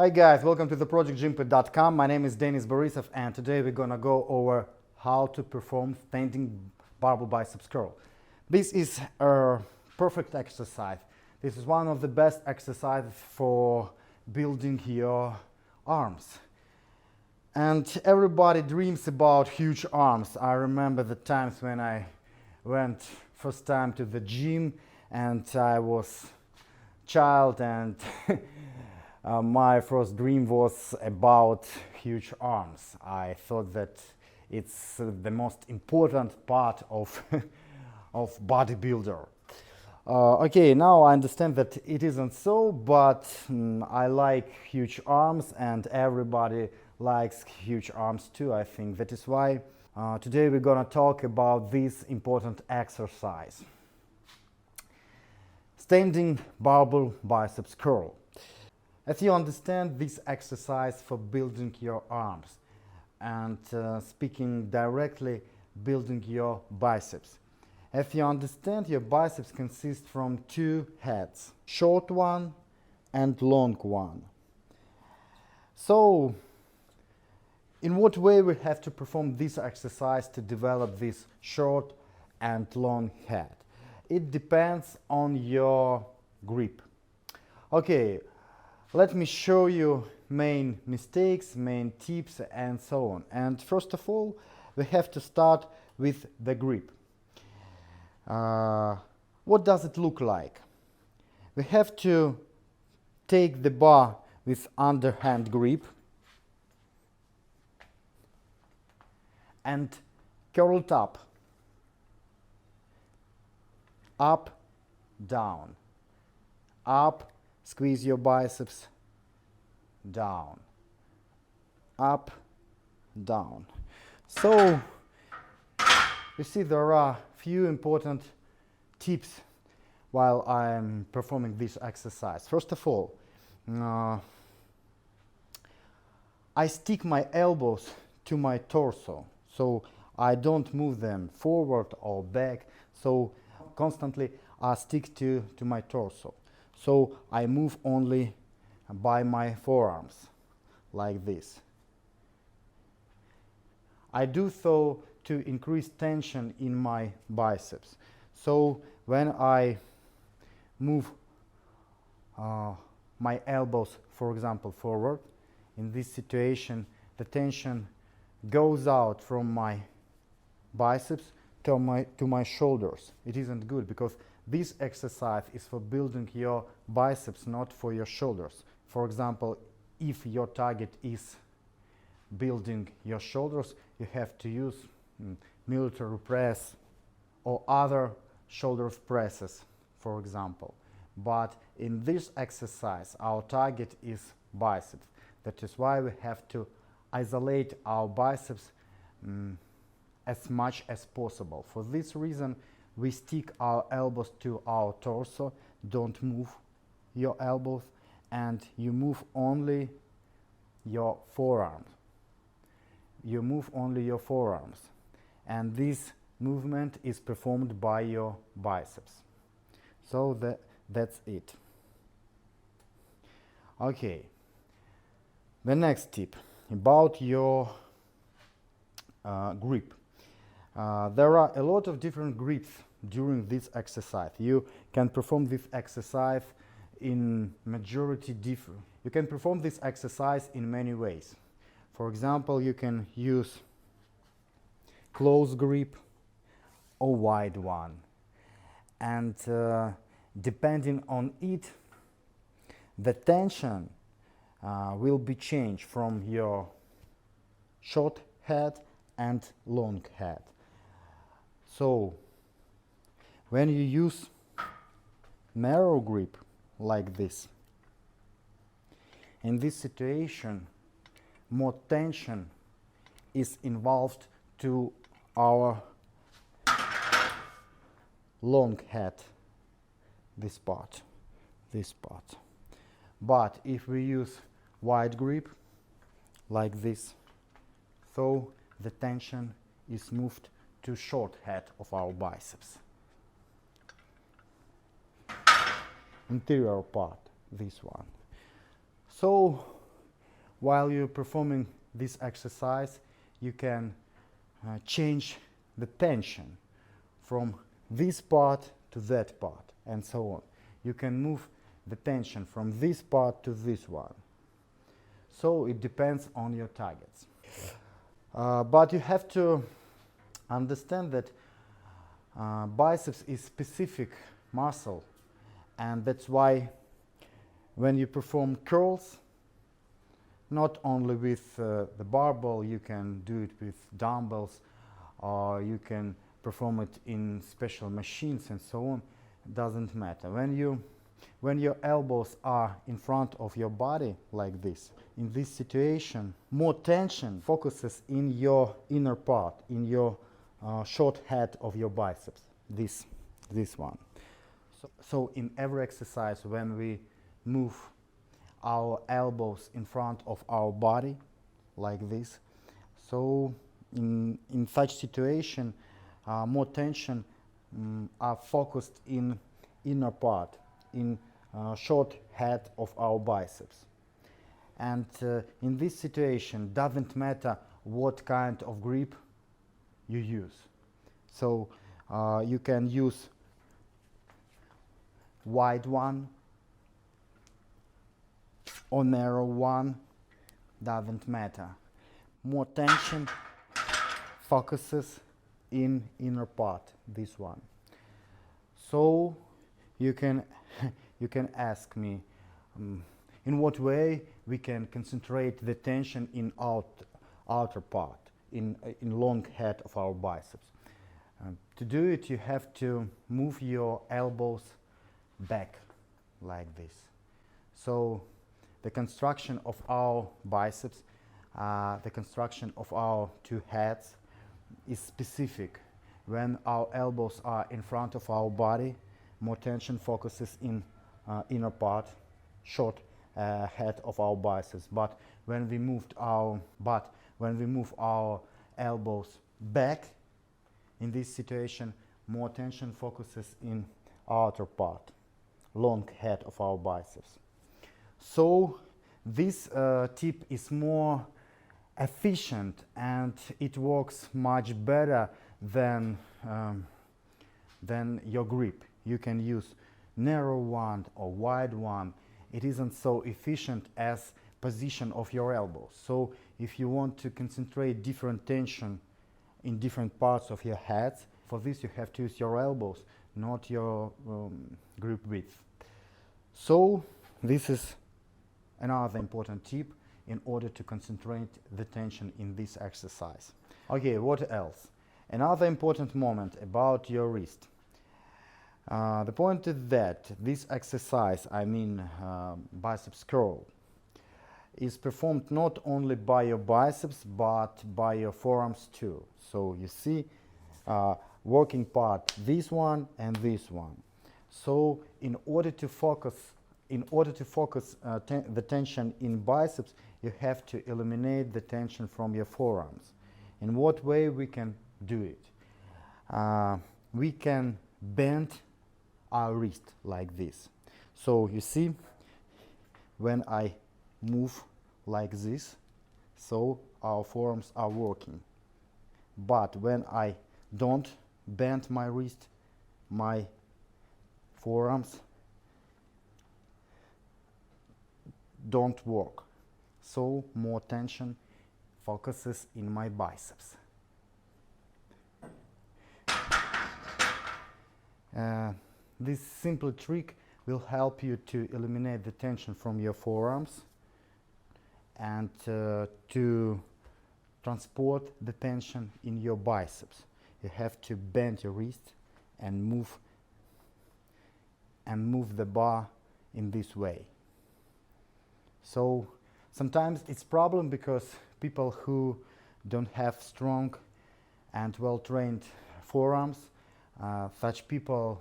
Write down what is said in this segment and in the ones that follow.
Hi guys, welcome to the projectgympet.com. My name is Denis Borisov and today we're gonna go over how to perform standing barbell biceps curl. This is a perfect exercise. This is one of the best exercises for building your arms. And everybody dreams about huge arms. I remember the times when I went first time to the gym and I was child and my first dream was about huge arms. I thought that it's the most important part of of bodybuilder. Okay, now I understand that it isn't so, but I like huge arms and everybody likes huge arms too. I think that is why today we're gonna talk about this important exercise. Standing barbell biceps curl. As you understand, this exercise for building your arms and speaking directly, building your biceps. As you understand, your biceps consist from two heads, short one and long one. So, in what way we have to perform this exercise to develop this short and long head? It depends on your grip. Okay. Let me show you main mistakes, main tips and so on. And first of all, we have to start with the grip. What does it look like? We have to take the bar with underhand grip and curl it up, down, up. Squeeze your biceps, down, up, down. So, you see there are few important tips while I'm performing this exercise. First of all, I stick my elbows to my torso, so I don't move them forward or back, so constantly I stick to my torso. So I move only by my forearms, like this. I do so to increase tension in my biceps. So when I move my elbows, for example, forward, in this situation, the tension goes out from my biceps to my shoulders. It isn't good because this exercise is for building your biceps, not for your shoulders. For example, if your target is building your shoulders, you have to use military press or other shoulder presses, for example. But in this exercise, our target is biceps. That is why we have to isolate our biceps as much as possible. For this reason, we stick our elbows to our torso, don't move your elbows, and you move only your forearms. You move only your forearms. And this movement is performed by your biceps. So that's it. Okay. The next tip about your grip. There are a lot of different grips during this exercise. You can perform this exercise in majority different. You can perform this exercise in many ways. For example, you can use close grip or wide one. And depending on it, the tension will be changed from your short head and long head. So, when you use narrow grip like this, in this situation, more tension is involved to our long head, this part. But if we use wide grip like this, so the tension is moved to short head of our biceps. Interior part, this one. So while you're performing this exercise, you can change the tension from this part to that part, and so on. You can move the tension from this part to this one. So it depends on your targets. But you have to understand that biceps is specific muscle, and that's why when you perform curls, not only with the barbell, you can do it with dumbbells, or you can perform it in special machines and so on. It doesn't matter. When your elbows are in front of your body like this, in this situation, more tension focuses in your inner part, in your short head of your biceps, this one. So in every exercise, when we move our elbows in front of our body like this, so in such situation, more tension are focused in inner part, in short head of our biceps. And in this situation, doesn't matter what kind of grip you use. So you can use wide one or narrow one, doesn't matter. More tension focuses in inner part, this one. So you can ask me in what way we can concentrate the tension in outer part, in long head of our biceps. To do it, you have to move your elbows back like this. So the construction of our biceps, the construction of our two heads is specific. When our elbows are in front of our body, more tension focuses in inner part, short head of our biceps. But when we move our elbows back, in this situation, more tension focuses in outer part, long head of our biceps. So this tip is more efficient and it works much better than your grip. You can use narrow one or wide one. It isn't so efficient as position of your elbows. So if you want to concentrate different tension in different parts of your heads, for this you have to use your elbows, not your grip width. So this is another important tip in order to concentrate the tension in this exercise. Okay, what else? Another important moment about your wrist. The point is that this exercise, biceps curl, is performed not only by your biceps but by your forearms too. So you see working part, this one and this one. So in order to focus the tension in biceps, you have to eliminate the tension from your forearms. In what way we can do it? We can bend our wrist like this. So you see, when I move like this, so our forearms are working. But when I don't bend my wrist, my forearms don't work. So more tension focuses in my biceps. This simple trick will help you to eliminate the tension from your forearms and to transport the tension in your biceps. You have to bend your wrist and move the bar in this way. So sometimes it's a problem because people who don't have strong and well-trained forearms, such people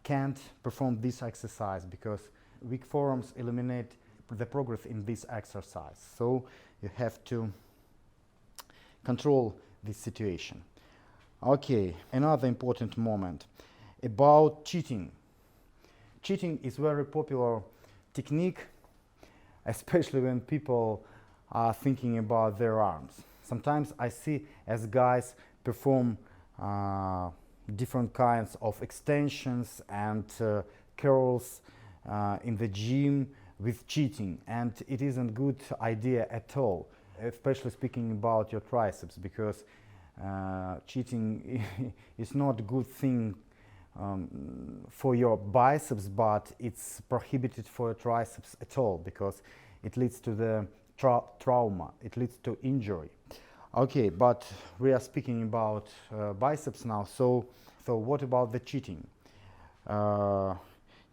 can't perform this exercise because weak forearms eliminate the progress in this exercise. So you have to control this situation. Okay, another important moment about cheating. Cheating is very popular technique, especially when people are thinking about their arms. Sometimes I see as guys perform different kinds of extensions and curls in the gym with cheating, and it isn't good idea at all, especially speaking about your triceps, because cheating is not a good thing for your biceps, but it's prohibited for your triceps at all, because it leads to the trauma, it leads to injury. Okay, but we are speaking about biceps now, so what about the cheating?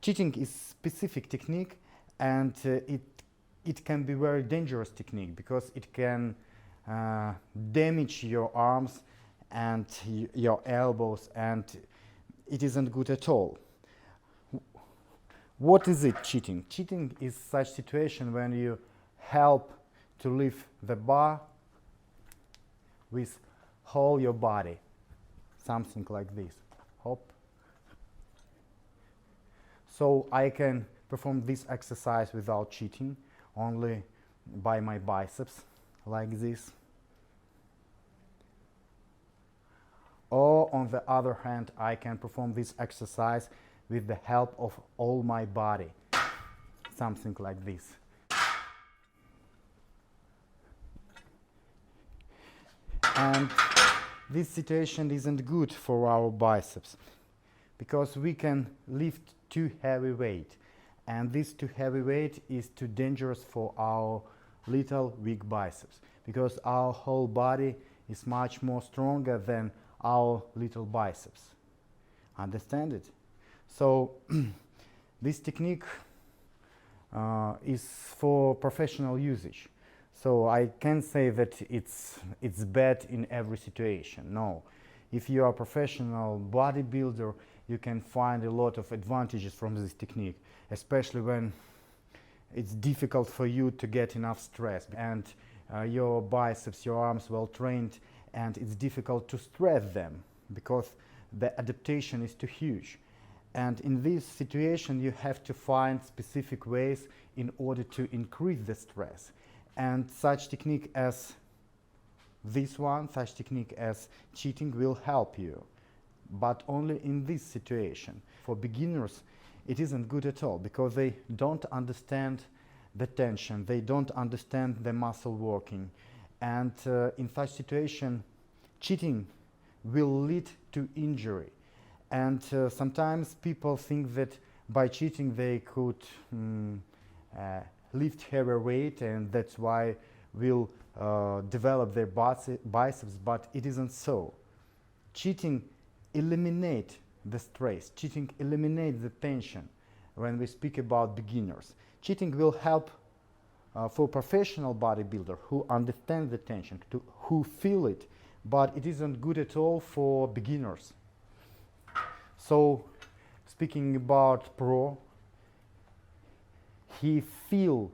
Cheating is specific technique, and it can be very dangerous technique, because it can damage your arms and your elbows, and it isn't good at all. What is it, cheating? Cheating is such situation when you help to lift the bar with whole your body, something like this. Hop. So I can perform this exercise without cheating, only by my biceps, like this. Or on the other hand, I can perform this exercise with the help of all my body, something like this. And this situation isn't good for our biceps, because we can lift too heavy weight, and this too heavy weight is too dangerous for our little weak biceps, because our whole body is much more stronger than our little biceps. Understand it? So this technique is for professional usage. So I can't say that it's bad in every situation. No. If you are a professional bodybuilder, you can find a lot of advantages from this technique, especially when it's difficult for you to get enough stress, and your biceps, your arms well trained, and it's difficult to stress them because the adaptation is too huge. And in this situation, you have to find specific ways in order to increase the stress. And such technique as this one, such technique as cheating will help you, but only in this situation. For beginners, it isn't good at all, because they don't understand the tension, they don't understand the muscle working, and in such situation, cheating will lead to injury. And sometimes people think that by cheating they could lift heavier weight, and that's why will develop their biceps, but it isn't so. Cheating eliminates the stress, cheating eliminates the tension when we speak about beginners. Cheating will help for professional bodybuilder who understand the tension, who feel it, but it isn't good at all for beginners. So speaking about pro, he feels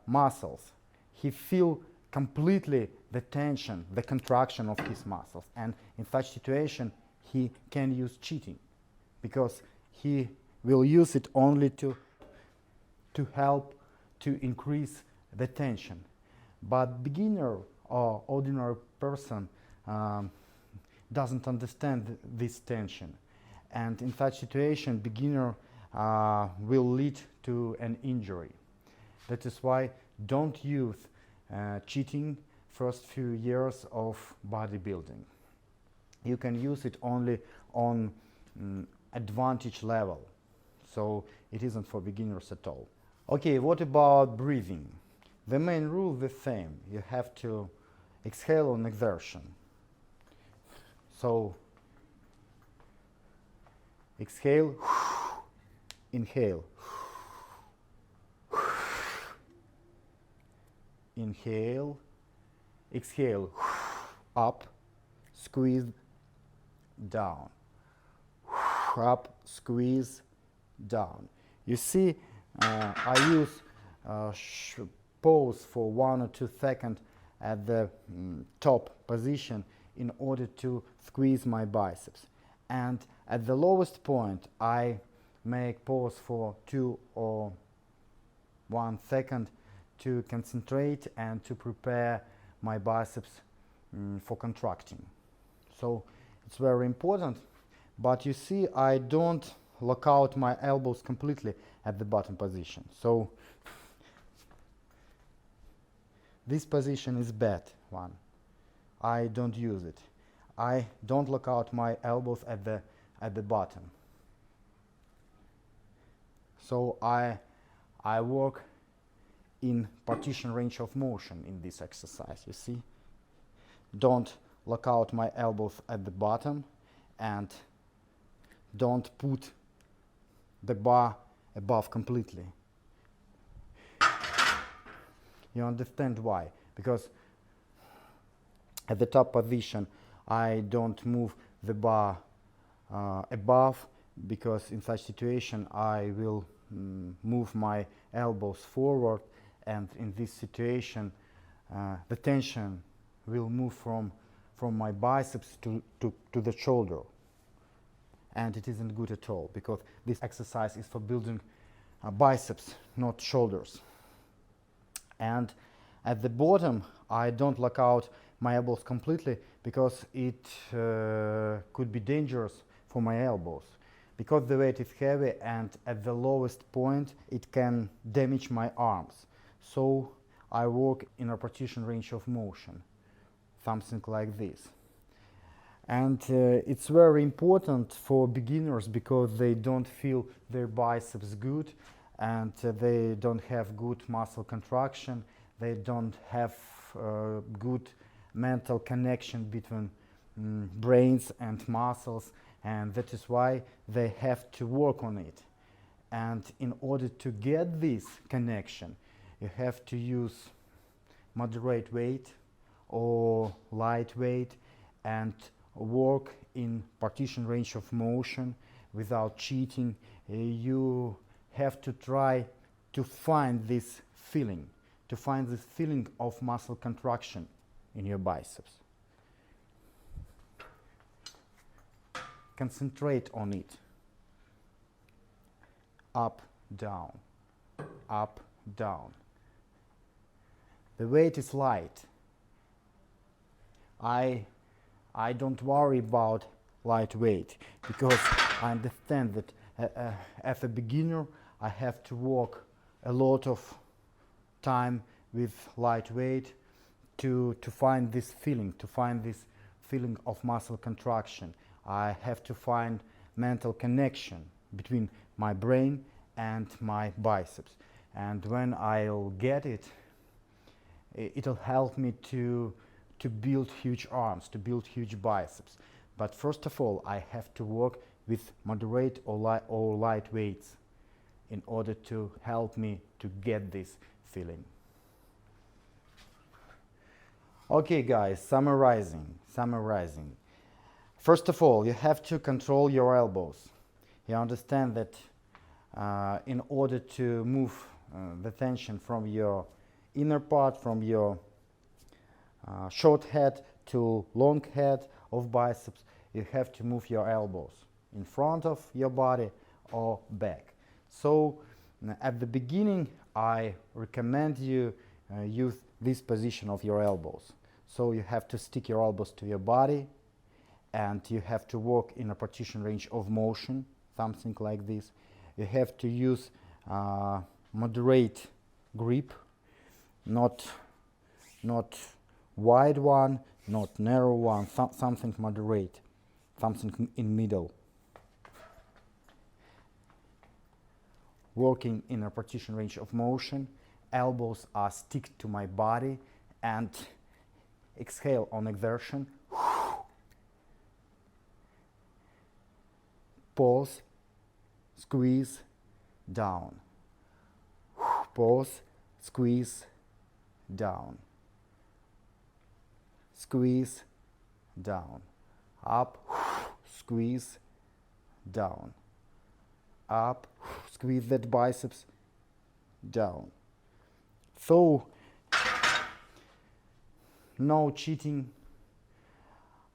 muscles, he feels completely the tension, the contraction of his muscles, and in such situation he can use cheating, because he will use it only to help to increase the tension. But beginner or ordinary person doesn't understand this tension, and in such situation beginner will lead to an injury. That is why don't use cheating first few years of bodybuilding. You can use it only on advantage level, so it isn't for beginners at all. Okay, what about breathing? The main rule is the same. You have to exhale on exertion. So exhale, inhale, inhale, exhale, up, squeeze, down, up, squeeze, down. You see, I use pause for 1 or 2 seconds at the top position in order to squeeze my biceps. And at the lowest point, I make pause for 2 or 1 second to concentrate and to prepare my biceps for contracting. So it's very important. But you see, I don't lock out my elbows completely at the bottom position. So this position is bad one. I don't use it. I don't lock out my elbows at the bottom. So I work in partition range of motion in this exercise, you see. Don't lock out my elbows at the bottom and don't put the bar above completely. You understand why? Because at the top position I don't move the bar above, because in such situation I will move my elbows forward, and in this situation the tension will move from my biceps to the shoulder, and it isn't good at all, because this exercise is for building biceps, not shoulders. And at the bottom I don't lock out my elbows completely, because it could be dangerous for my elbows, because the weight is heavy, and at the lowest point it can damage my arms. So I work in a partition range of motion, something like this. And it's very important for beginners, because they don't feel their biceps good, and they don't have good muscle contraction, they don't have good mental connection between brains and muscles, and that is why they have to work on it. And in order to get this connection, you have to use moderate weight or light weight, and work in partition range of motion without cheating. You have to try to find this feeling, of muscle contraction in your biceps. Concentrate on it. Up, down, up, down. The weight is light. I don't worry about light weight, because I understand that as a beginner I have to work a lot of time with light weight to find this feeling, of muscle contraction. I have to find mental connection between my brain and my biceps. And when I'll get it, it'll help me to build huge arms, to build huge biceps. But first of all, I have to work with moderate or light weights in order to help me to get this feeling. Okay guys, summarizing. First of all, you have to control your elbows. You understand that in order to move the tension from your inner part, from your short head to long head of biceps, you have to move your elbows in front of your body or back. So at the beginning I recommend you use this position of your elbows. So you have to stick your elbows to your body, and you have to work in a partition range of motion, something like this. You have to use moderate grip, not wide one, not narrow one, something moderate, something in middle. Working in a partition range of motion, elbows are stick to my body, and exhale on exertion. Pause, squeeze, down. Pause, squeeze, down. Squeeze, down. Up, squeeze, down. Up, squeeze that biceps, down. So, no cheating,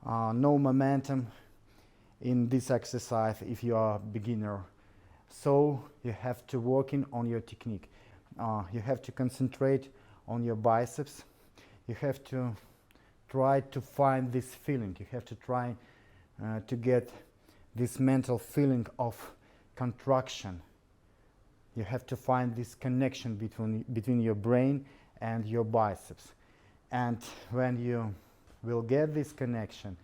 no momentum in this exercise if you are a beginner. So you have to work on your technique. You have to concentrate on your biceps. You have to try to find this feeling. You have to try to get this mental feeling of contraction. You have to find this connection between your brain and your biceps. And when you will get this connection,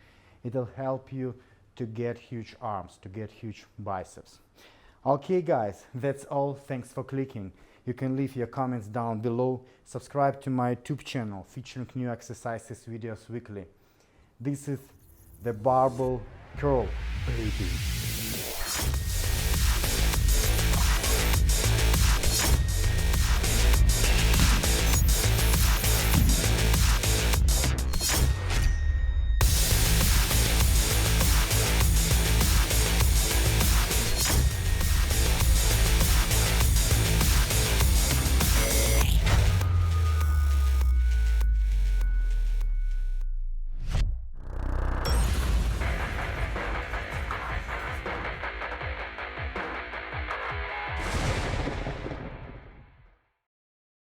it will help you to get huge arms, to get huge biceps. Okay guys, that's all. Thanks for clicking. You can leave your comments down below. Subscribe to my YouTube channel featuring new exercises videos weekly. This is the barbell curl, baby.